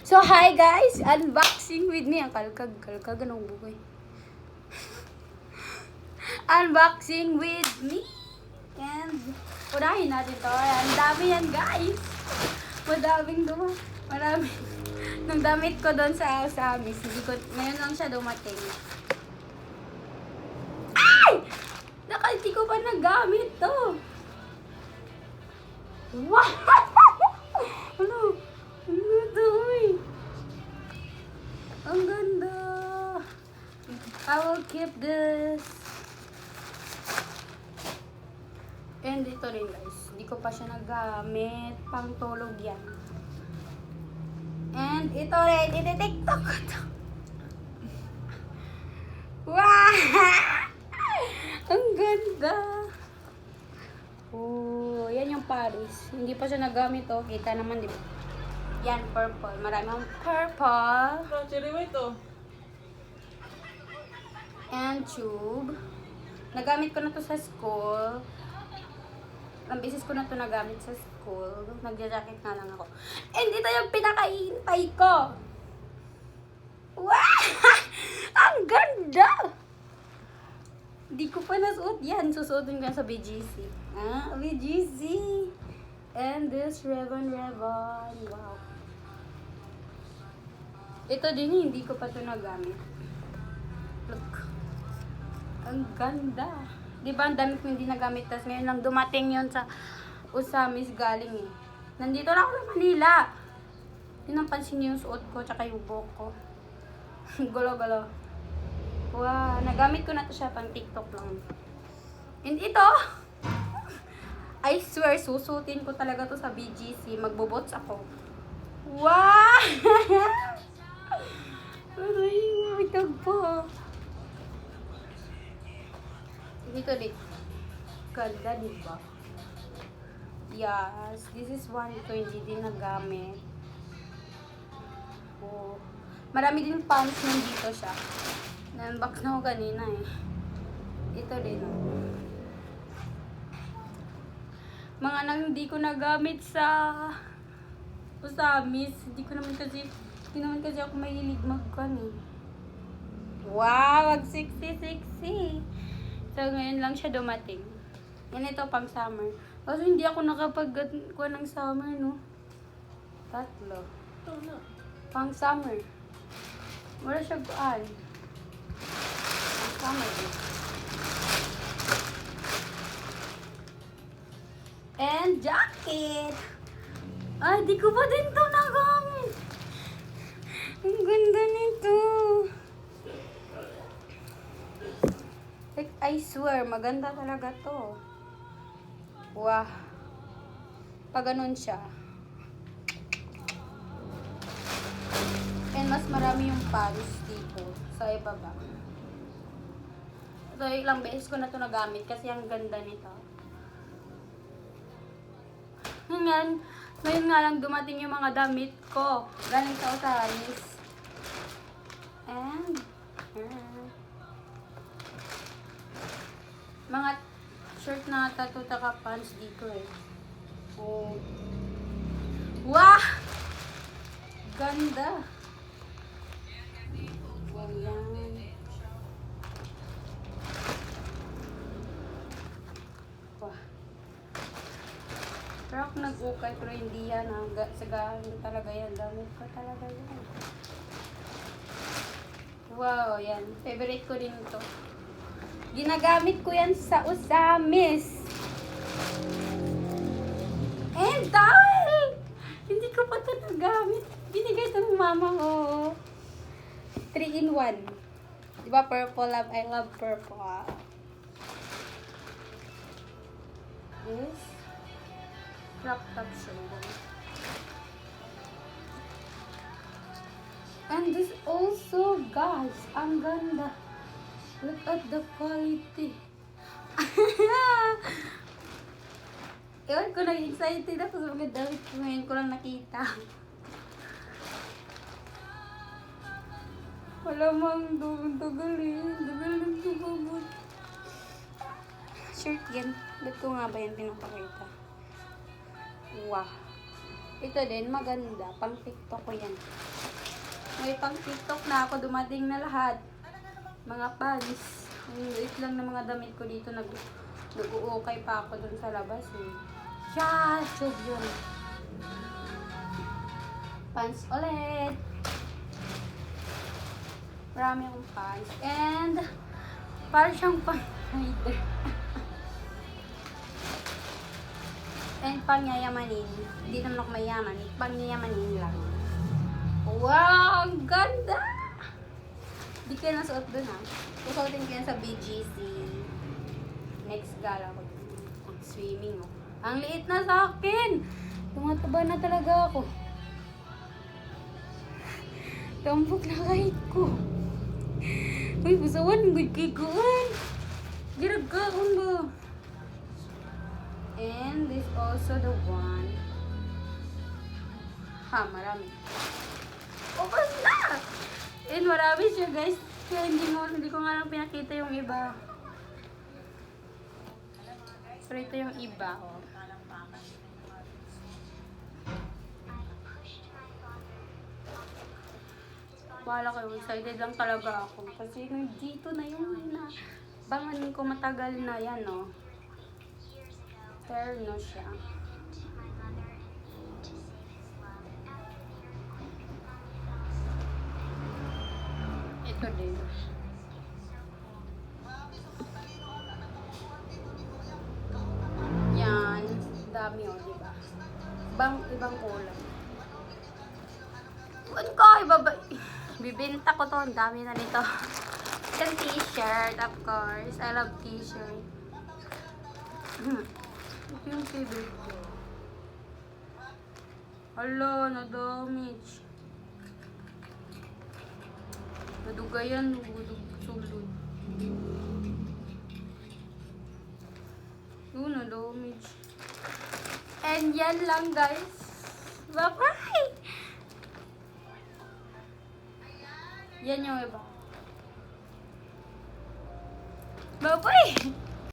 So, hi guys! Unboxing with me. Ang kalkag, anong bukoy? Unboxing with me. And, unahin natin to. Ang dami yan, guys. Marami. Nung damit ko doon sa Miss, ngayon lang siya dumating. Ay! Hindi ko pa nagamit to. Wow! Ano? Ano to, eh? Ang ganda. I will keep this. And ito rin, guys. Hindi ko pa siya nagamit. Pang tulog yan. And ito rin. Iti-tiktok ko to. Wow! Ang ganda. Oh, yan yung Paris. Hindi pa siya nagamit, oh. Kita naman, di ba? Yan, purple. Marami akong purple. Cherry white to. And tube. Nagamit ko na to sa school. Ang beses ko na to nagamit sa school. Nagja-jacket nga lang ako. And ito yung pinakaihintay ko. Wow! Ang ganda! Di ko pa nasuot yan. Susuotin ko sa BGC. BGC. And this Revon. Wow. Ito din, hindi ko pa ito nagamit. Look. Ang ganda. Di ba ang dami ko hindi nagamit? Tapos ngayon lang dumating yun sa Usamis galing eh. Nandito na ako sa Manila. Yun ang pansin niyo yung suot ko, tsaka yung buhok ko. Gulo-gulo. Wow, nagamit ko na to siya pang TikTok lang. And ito, I swear, susutin ko talaga to sa BGC. Magbobots ako. Wow! Aray, itag po. Dito din. Ganda, diba? Yes, this is one ko hindi din nagamit. Oh. Marami din pants nandito siya. Na-unbox na ako kanina eh. Ito din, oh. Mga nang hindi ko nagamit sa Usamis. Hindi naman kasi ako mahilig magkan eh. Wow, wag sexy. So, ngayon lang siya dumating. Yan ito pang summer. Kasi hindi ako nakapag-kuha ng summer, no? Tatlo. Ito na. Pang summer. Wala siya kuan. Pang summer eh. And jacket! Ay, di ko pa din to nagamit. Ang ganda nito. Like, I swear, maganda talaga to. Wow. Pag ganun siya. And mas marami yung Paris dito sa ibaba. So, ilang beses ko na to nagamit kasi ang ganda nito. Ngayon nga lang dumating yung mga damit ko. Galing sa Usamis. And, mga shirt na tattoo taka pants dito eh. Oh. Wow! Ganda! Ayan. Wow. Pero ako nag-ukay pero hindi yan. Sagahan talaga yan. Damit ko talaga yan. Wow, yan. Favorite ko din ito. Ginagamit ko yan sa Usamis. And towel! Hindi ko pa ito nagamit. Binigay ito ng mama ko. 3-in-1. Diba purple? I love purple. This. Crop top shoulder. And this also, guys, ang ganda. Look at the quality. Ewan ko, nag-excited ako sa mga damit ko. Ngayon ko lang nakita. Wala mang tagal eh. Tagal lang tumabot. Shirt yan. Ba't ko nga ba yan pinapakita? Wow. Ito din, maganda. Pang TikTok ko yan. May pang TikTok na ako. Dumating na lahat. Mga pants. Yung liit lang ng mga damit ko dito. Nag-uukay pa ako dun sa labas eh. Tube yun. Pants ulit. Marami akong pants. And, parang siyang pang-rider. And pangyayamanin. Hindi naman ako mayaman. Pangyayamanin lang. Wow! Ang ganda! Di kayo nasuot dun ha. Susuotin ko yan sa BGC. Next gala ko. Swimming oh. Ang liit na sa akin! Tumataba na talaga ako. Tambok na kahit ko. Uy, busawan. Good kay kuan. Giragaon ba? And this also the one. Ha, marami. Open na! And marami siya guys. Kaya hindi ko nga lang pinakita yung iba. Pero ito yung iba. Oh. Bahala kayo. Excited lang talaga ako. Kasi dito na yung bangan ko matagal na yan. Oh. Terno siya. Ito din. Yan. Dami o, diba? Ibang kulay. Kuan ko, bibenta ko to. Ang dami na nito. Yung t-shirt, of course. I love t-shirt. Ito yung favorite ko. Hala, na-damage. Nadugayan, sulod. Yun, na-damage. And yan lang, guys. Bye-bye! Yan yung iba. Bye-bye!